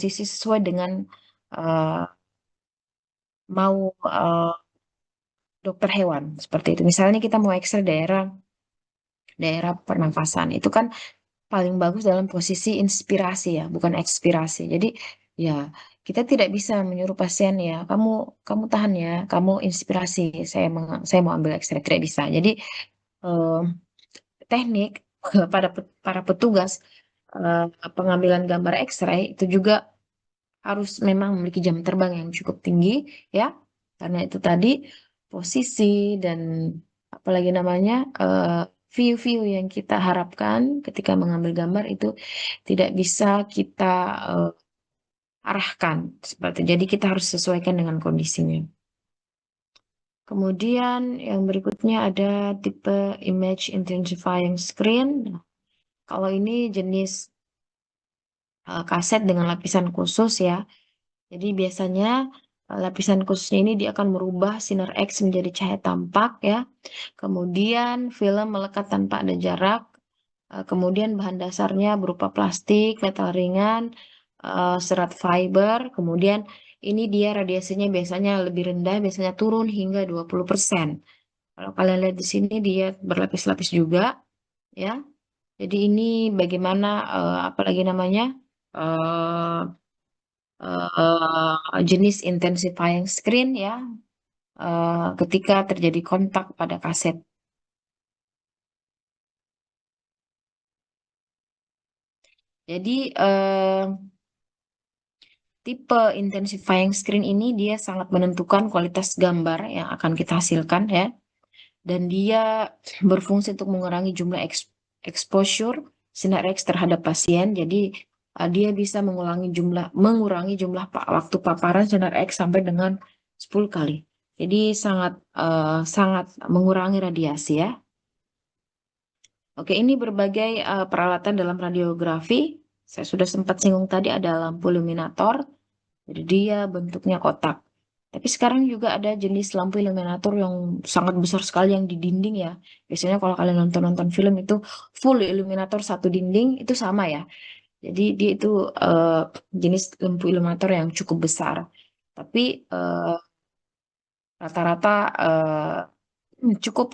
komposisi sesuai dengan uh, mau dokter hewan seperti itu. Misalnya kita mau X-ray daerah daerah pernafasan, itu kan paling bagus dalam posisi inspirasi ya, bukan ekspirasi. Jadi ya kita tidak bisa menyuruh pasien ya, kamu tahan ya, kamu inspirasi, saya mau ambil X-ray, tidak bisa. Jadi eh, teknik para petugas eh, pengambilan gambar X-ray itu juga harus memang memiliki jam terbang yang cukup tinggi ya, karena itu tadi posisi dan apalagi namanya view-view yang kita harapkan ketika mengambil gambar itu tidak bisa kita eh, arahkan seperti. Jadi kita harus sesuaikan dengan kondisinya. Kemudian yang berikutnya ada tipe image intensifying screen. Nah, kalau ini jenis kaset dengan lapisan khusus ya. Jadi biasanya lapisan khususnya ini dia akan merubah sinar X menjadi cahaya tampak ya. Kemudian film melekat tanpa ada jarak. Kemudian bahan dasarnya berupa plastik, metal ringan, serat fiber. Kemudian ini dia radiasinya biasanya lebih rendah, biasanya turun hingga 20%. Kalau kalian lihat di sini dia berlapis-lapis juga ya. Jadi ini bagaimana apalagi namanya? eh, jenis intensifying screen ya ketika terjadi kontak pada kaset. Jadi tipe intensifying screen ini dia sangat menentukan kualitas gambar yang akan kita hasilkan ya, dan dia berfungsi untuk mengurangi jumlah exposure sinar X terhadap pasien. Jadi dia bisa mengurangi jumlah waktu paparan sinar X sampai dengan 10 kali. Jadi sangat mengurangi radiasi ya. Oke, ini berbagai peralatan dalam radiografi. Saya sudah sempat singgung tadi ada lampu illuminator. Jadi dia bentuknya kotak. Tapi sekarang juga ada jenis lampu illuminator yang sangat besar sekali yang di dinding ya. Biasanya kalau kalian nonton-nonton film itu full illuminator satu dinding itu sama ya. Jadi dia itu eh, jenis lampu illuminator yang cukup besar. Tapi rata-rata cukup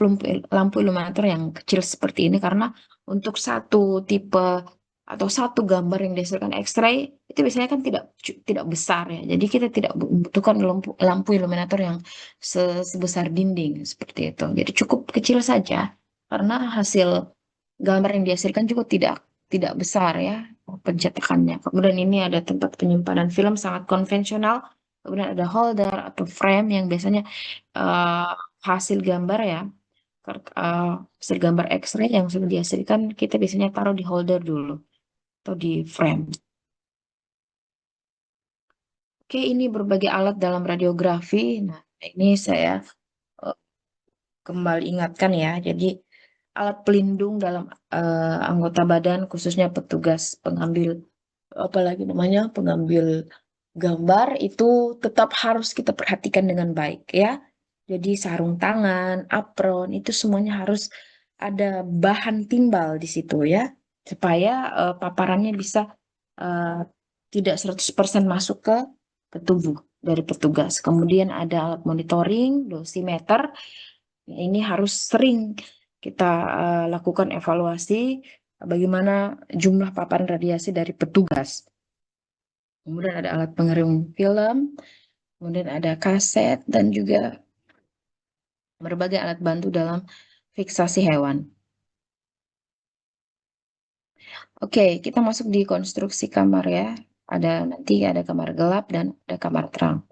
lampu illuminator yang kecil seperti ini karena untuk satu tipe atau satu gambar yang dihasilkan X-ray itu biasanya kan tidak besar ya. Jadi kita tidak membutuhkan lampu illuminator yang sebesar dinding seperti itu. Jadi cukup kecil saja karena hasil gambar yang dihasilkan juga tidak besar ya pencetakannya. Kemudian ini ada tempat penyimpanan film sangat konvensional. Kemudian ada holder atau frame yang biasanya eh, hasil gambar ya, hasil gambar X-ray yang sudah dihasilkan kita biasanya taruh di holder dulu atau di frame. Oke, ini berbagai alat dalam radiografi. Nah, ini saya eh, kembali ingatkan ya. Jadi alat pelindung dalam anggota badan khususnya petugas pengambil apalagi namanya pengambil gambar itu tetap harus kita perhatikan dengan baik ya. Jadi sarung tangan, apron itu semuanya harus ada bahan timbal di situ ya, supaya paparannya bisa eh, tidak 100% masuk ke tubuh dari petugas. Kemudian ada alat monitoring, dosimeter. Ini harus sering kita lakukan evaluasi bagaimana jumlah paparan radiasi dari petugas. Kemudian ada alat pengerum film, kemudian ada kaset dan juga berbagai alat bantu dalam fiksasi hewan. Oke, kita masuk di konstruksi kamar ya. Nanti ada kamar gelap dan ada kamar terang.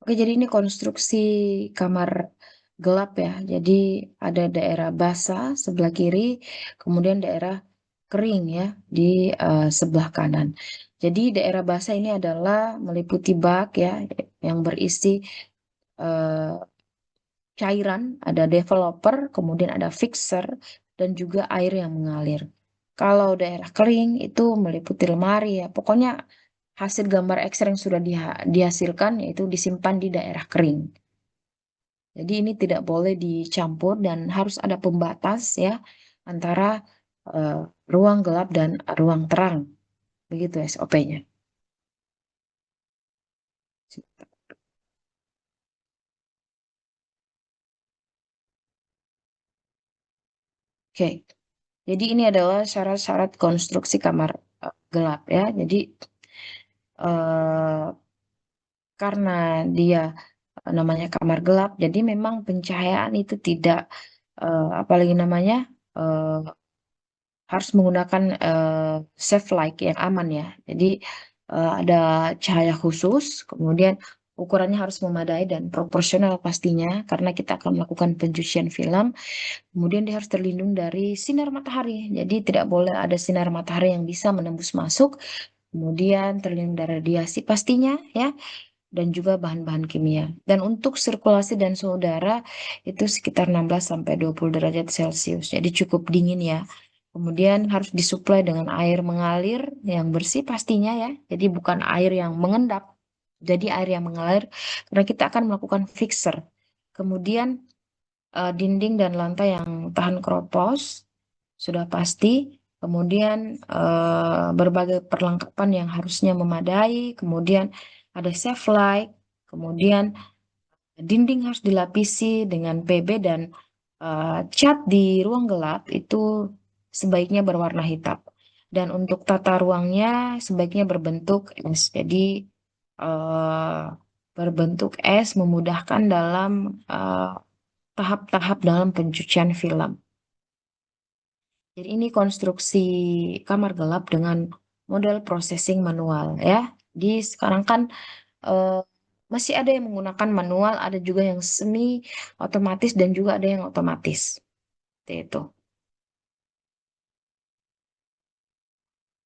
Oke, jadi ini konstruksi kamar gelap ya. Jadi ada daerah basah sebelah kiri, kemudian daerah kering ya di sebelah kanan. Jadi daerah basah ini adalah meliputi bak ya yang berisi eh, cairan, ada developer, kemudian ada fixer, dan juga air yang mengalir. Kalau daerah kering itu meliputi lemari ya. Pokoknya hasil gambar X-ray yang sudah dihasilkan yaitu disimpan di daerah kering. Jadi ini tidak boleh dicampur dan harus ada pembatas ya antara eh, ruang gelap dan ruang terang. Begitu SOP-nya. Oke, jadi ini adalah syarat-syarat konstruksi kamar gelap ya. Jadi eh, karena dia namanya kamar gelap, jadi memang pencahayaan itu tidak apalagi namanya eh, harus menggunakan safe light yang aman ya. Jadi ada cahaya khusus, kemudian ukurannya harus memadai dan proporsional pastinya karena kita akan melakukan pencucian film. Kemudian dia harus terlindung dari sinar matahari. Jadi tidak boleh ada sinar matahari yang bisa menembus masuk. Kemudian terlindung dari radiasi pastinya ya, dan juga bahan-bahan kimia. Dan untuk sirkulasi dan suhu udara itu sekitar 16 sampai 20 derajat Celcius. Jadi cukup dingin ya. Kemudian harus disuplai dengan air mengalir yang bersih pastinya ya. Jadi bukan air yang mengendap. Jadi air yang mengalir karena kita akan melakukan fixer. Kemudian dinding dan lantai yang tahan keropos sudah pasti. Kemudian berbagai perlengkapan yang harusnya memadai. Kemudian ada safe light. Kemudian dinding harus dilapisi dengan PB dan cat di ruang gelap itu sebaiknya berwarna hitam. Dan untuk tata ruangnya sebaiknya berbentuk S. Jadi eh, berbentuk S memudahkan dalam eh, tahap-tahap dalam pencucian film. Jadi ini konstruksi kamar gelap dengan model processing manual ya. Di sekarang kan eh, masih ada yang menggunakan manual, ada juga yang semi otomatis dan juga ada yang otomatis. Seperti itu.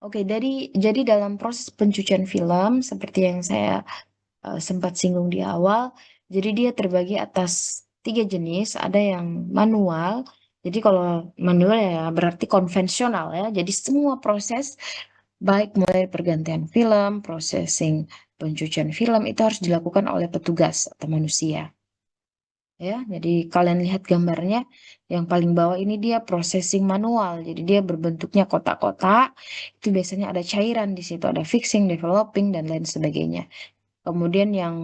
Oke, jadi dalam proses pencucian film seperti yang saya sempat singgung di awal, jadi dia terbagi atas 3 jenis. Ada yang manual. Jadi kalau manual ya berarti konvensional ya. Jadi semua proses baik mulai pergantian film, processing pencucian film itu harus dilakukan oleh petugas atau manusia. Ya, jadi kalian lihat gambarnya yang paling bawah ini dia processing manual. Jadi dia berbentuknya kotak-kotak. Itu biasanya ada cairan di situ, ada fixing, developing dan lain sebagainya. Kemudian yang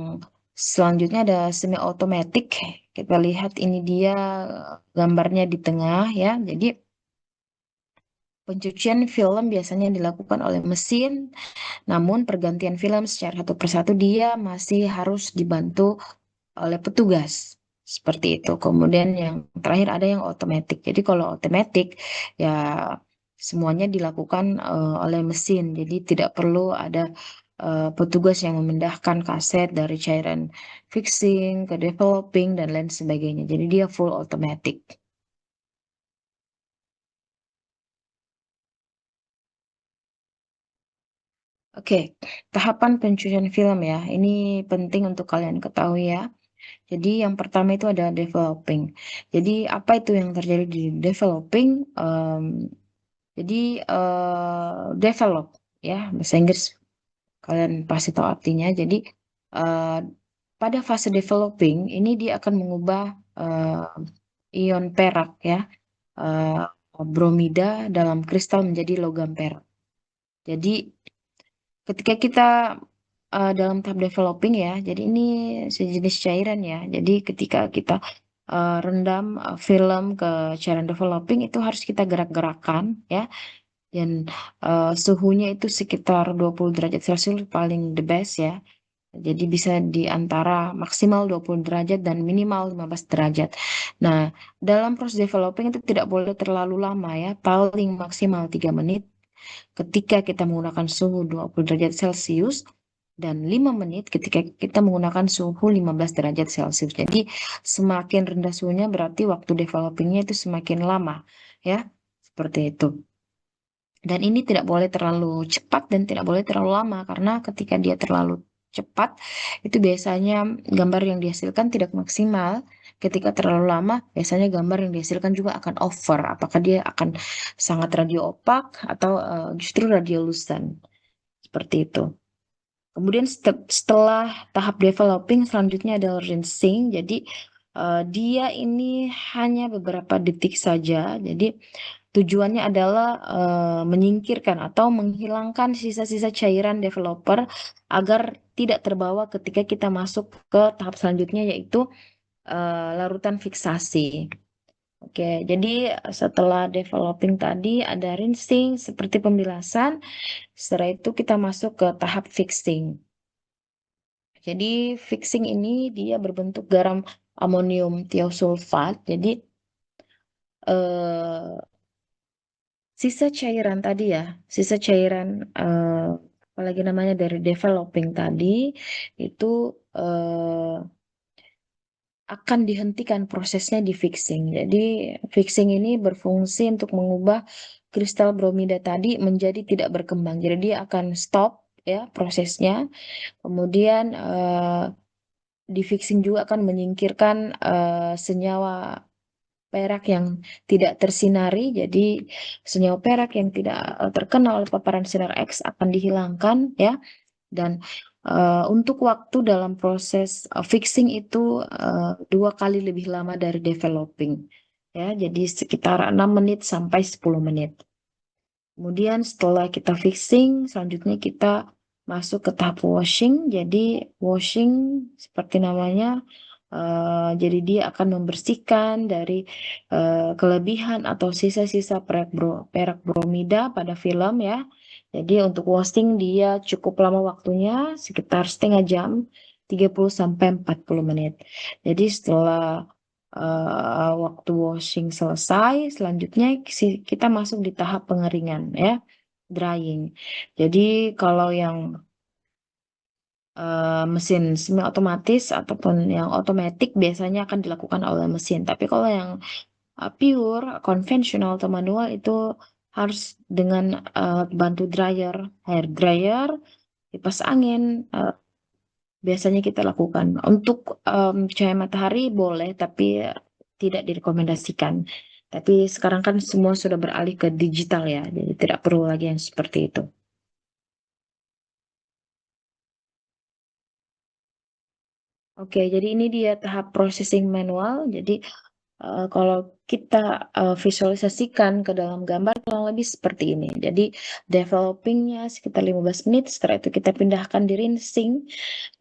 selanjutnya ada semi automatic. Kita lihat ini dia gambarnya di tengah ya. Jadi pencucian film biasanya dilakukan oleh mesin, namun pergantian film secara satu persatu dia masih harus dibantu oleh petugas. Seperti itu. Kemudian yang terakhir ada yang otomatis. Jadi kalau otomatis ya semuanya dilakukan oleh mesin. Jadi tidak perlu ada petugas yang memindahkan kaset dari cairan fixing ke developing dan lain sebagainya. Jadi dia full automatic. Oke, tahapan pencucian film ya. Ini penting untuk kalian ketahui ya. Jadi yang pertama itu ada developing. Jadi apa itu yang terjadi di developing? Jadi develop ya bahasa Inggris kalian pasti tahu artinya. Jadi eh, pada fase developing ini dia akan mengubah ion perak ya, eh, bromida dalam kristal menjadi logam perak. Jadi ketika kita dalam tahap developing ya, jadi ini sejenis cairan ya. Jadi ketika kita rendam film ke cairan developing itu harus kita gerak-gerakan ya. Dan suhunya itu sekitar 20 derajat Celcius paling the best ya. Jadi bisa di antara maksimal 20 derajat dan minimal 15 derajat. Nah, dalam proses developing itu tidak boleh terlalu lama ya, paling maksimal 3 menit ketika kita menggunakan suhu 20 derajat Celcius dan 5 menit ketika kita menggunakan suhu 15 derajat Celcius. Jadi semakin rendah suhunya berarti waktu developingnya itu semakin lama ya. Seperti itu. Dan ini tidak boleh terlalu cepat dan tidak boleh terlalu lama karena ketika dia terlalu cepat itu biasanya gambar yang dihasilkan tidak maksimal. Ketika terlalu lama biasanya gambar yang dihasilkan juga akan over. Apakah dia akan sangat radio opak atau justru radio lusan. Seperti itu. Kemudian setelah tahap developing selanjutnya adalah rinsing. Jadi dia ini hanya beberapa detik saja. Jadi Tujuannya adalah menyingkirkan atau menghilangkan sisa-sisa cairan developer agar tidak terbawa ketika kita masuk ke tahap selanjutnya, yaitu larutan fiksasi. Oke, jadi setelah developing tadi ada rinsing seperti pembilasan, setelah itu kita masuk ke tahap fixing. Jadi fixing ini dia berbentuk garam amonium tiosulfat. Jadi eh, sisa cairan tadi ya, sisa cairan apalagi namanya dari developing tadi itu eh, akan dihentikan prosesnya di fixing. Jadi fixing ini berfungsi untuk mengubah kristal bromida tadi menjadi tidak berkembang. Jadi dia akan stop ya prosesnya. Kemudian di fixing juga akan menyingkirkan senyawa perak yang tidak tersinari. Jadi senyawa perak yang tidak terkena oleh paparan sinar X akan dihilangkan ya. Dan untuk waktu dalam proses fixing itu 2 kali lebih lama dari developing. Ya, jadi sekitar 6 menit sampai 10 menit. Kemudian setelah kita fixing, selanjutnya kita masuk ke tahap washing. Jadi washing seperti namanya, jadi dia akan membersihkan dari kelebihan atau sisa-sisa perak bromida pada film ya. Jadi untuk washing dia cukup lama waktunya, sekitar setengah jam, 30 sampai 40 menit. Jadi setelah waktu washing selesai, selanjutnya kita masuk di tahap pengeringan ya, drying. Jadi kalau yang mesin semi otomatis ataupun yang otomatis biasanya akan dilakukan oleh mesin. Tapi kalau yang pure, konvensional atau manual itu harus dengan bantu dryer, hair dryer, kipas angin, biasanya kita lakukan. Untuk cahaya matahari boleh, tapi tidak direkomendasikan. Tapi sekarang kan semua sudah beralih ke digital ya, jadi tidak perlu lagi yang seperti itu. Oke, jadi ini dia tahap processing manual. Jadi kalau kita visualisasikan ke dalam gambar kurang lebih seperti ini. Jadi developingnya sekitar 15 menit, setelah itu kita pindahkan di rinsing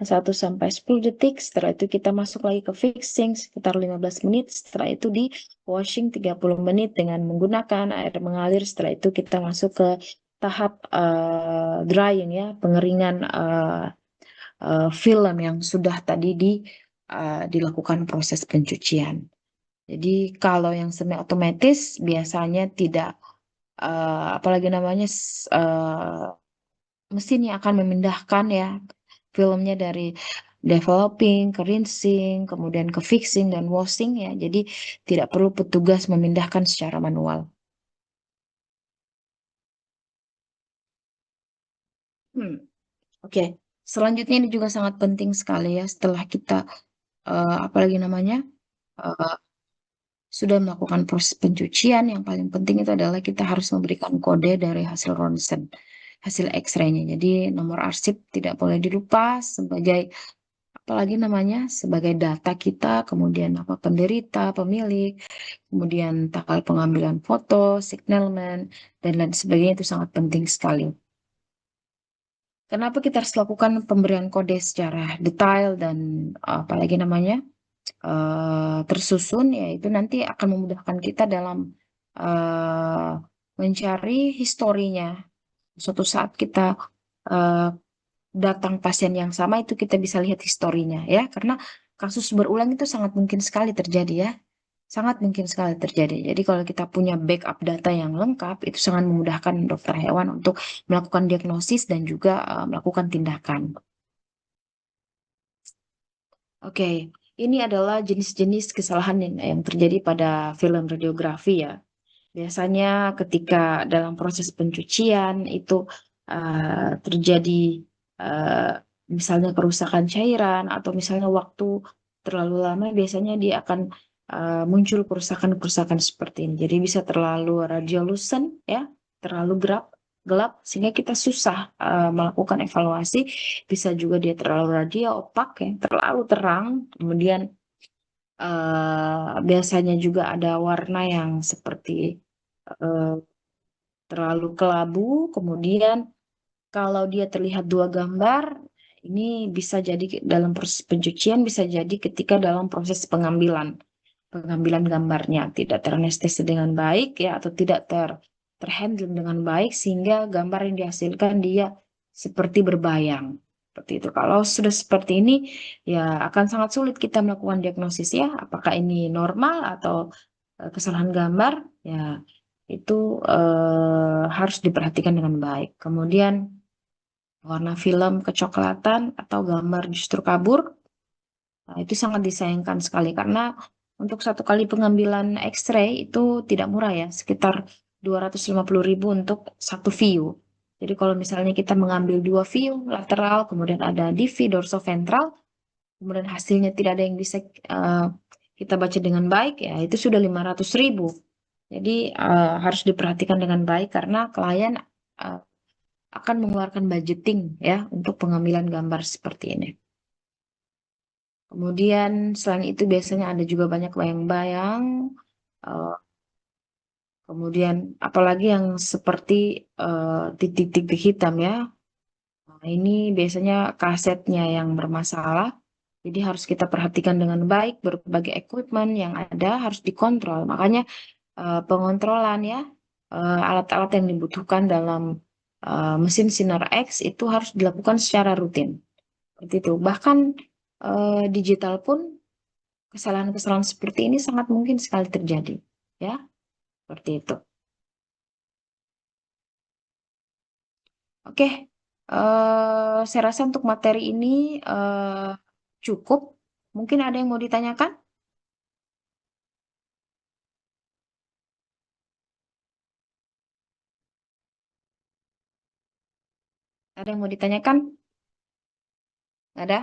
1 sampai 10 detik, setelah itu kita masuk lagi ke fixing sekitar 15 menit, setelah itu di washing 30 menit dengan menggunakan air mengalir, setelah itu kita masuk ke tahap drying ya, pengeringan film yang sudah tadi dilakukan proses pencucian. Jadi kalau yang semi otomatis biasanya tidak apalagi namanya mesin yang akan memindahkan ya filmnya dari developing ke rinsing, kemudian ke fixing dan washing ya. Jadi tidak perlu petugas memindahkan secara manual. Hmm, Oke. Selanjutnya ini juga sangat penting sekali ya setelah kita apalagi namanya eh, sudah melakukan proses pencucian, yang paling penting itu adalah kita harus memberikan kode dari hasil ronsen, hasil X-ray-nya. Jadi nomor arsip tidak boleh dilupa sebagai apalagi namanya sebagai data kita, kemudian apa penderita, pemilik, kemudian tanggal pengambilan foto, signalman, dan lain sebagainya itu sangat penting sekali. Kenapa kita harus lakukan pemberian kode secara detail dan apalagi namanya tersusun, yaitu nanti akan memudahkan kita dalam eh, mencari historinya. Suatu saat kita eh, datang pasien yang sama itu kita bisa lihat historinya ya, karena kasus berulang itu sangat mungkin sekali terjadi ya. Sangat mungkin sekali terjadi. Jadi kalau kita punya backup data yang lengkap, itu sangat memudahkan dokter hewan untuk melakukan diagnosis dan juga melakukan tindakan. Oke, ini adalah jenis-jenis kesalahan yang terjadi pada film radiografi ya. Biasanya ketika dalam proses pencucian itu terjadi uh, misalnya kerusakan cairan atau misalnya waktu terlalu lama, biasanya dia akan muncul kerusakan-kerusakan seperti ini. Jadi bisa terlalu radiolucent ya, terlalu gelap sehingga kita susah melakukan evaluasi. Bisa juga dia terlalu radio opak ya, terlalu terang. Kemudian biasanya juga ada warna yang seperti eh, terlalu kelabu. Kemudian kalau dia terlihat dua gambar, ini bisa jadi dalam proses pencucian, bisa jadi ketika dalam proses pengambilan gambarnya tidak teranestesi dengan baik ya, atau tidak terhandle dengan baik sehingga gambar yang dihasilkan dia seperti berbayang. Seperti itu. Kalau sudah seperti ini ya akan sangat sulit kita melakukan diagnosis ya, apakah ini normal atau kesalahan gambar ya, itu harus diperhatikan dengan baik. Kemudian warna film kecoklatan atau gambar justru kabur. Nah, itu sangat disayangkan sekali karena untuk satu kali pengambilan X-ray itu tidak murah ya, sekitar 250.000 untuk satu view. Jadi kalau misalnya kita mengambil dua view lateral, kemudian ada DV dorsoventral, kemudian hasilnya tidak ada yang bisa eh, kita baca dengan baik, ya itu sudah 500.000. Jadi harus diperhatikan dengan baik karena klien eh, akan mengeluarkan budgeting ya untuk pengambilan gambar seperti ini. Kemudian selain itu biasanya ada juga banyak bayang-bayang. eh, Kemudian apalagi yang seperti titik-titik hitam ya. Nah, ini biasanya kasetnya yang bermasalah. Jadi harus kita perhatikan dengan baik. Berbagai equipment yang ada harus dikontrol. Makanya pengontrolan ya, alat-alat yang dibutuhkan dalam mesin sinar X itu harus dilakukan secara rutin. Seperti itu. Bahkan digital pun kesalahan-kesalahan seperti ini sangat mungkin sekali terjadi. Ya, seperti itu. Oke, saya rasa untuk materi ini cukup. Mungkin ada yang mau ditanyakan? Ada yang mau ditanyakan? Ada?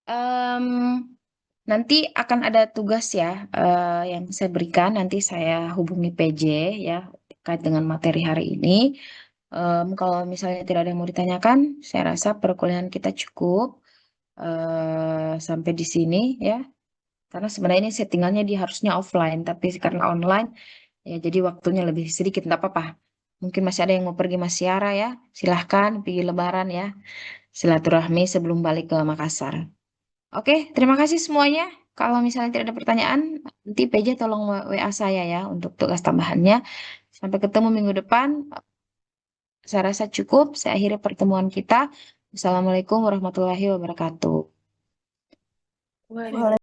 Em, Nanti akan ada tugas ya yang saya berikan. Nanti saya hubungi PJ ya terkait dengan materi hari ini. Kalau misalnya tidak ada yang mau ditanyakan, saya rasa perkuliahan kita cukup sampai di sini ya. Karena sebenarnya ini settingannya dia harusnya offline, tapi karena online ya jadi waktunya lebih sedikit. Nggak apa-apa. Mungkin masih ada yang mau pergi Mas Tiara ya. Silahkan pergi Lebaran ya. Silaturahmi sebelum balik ke Makassar. Oke, terima kasih semuanya. Kalau misalnya tidak ada pertanyaan, nanti PJ tolong WA saya ya untuk tugas tambahannya. Sampai ketemu minggu depan. Saya rasa cukup. Saya akhiri pertemuan kita. Assalamualaikum warahmatullahi wabarakatuh. Waalaikumsalam.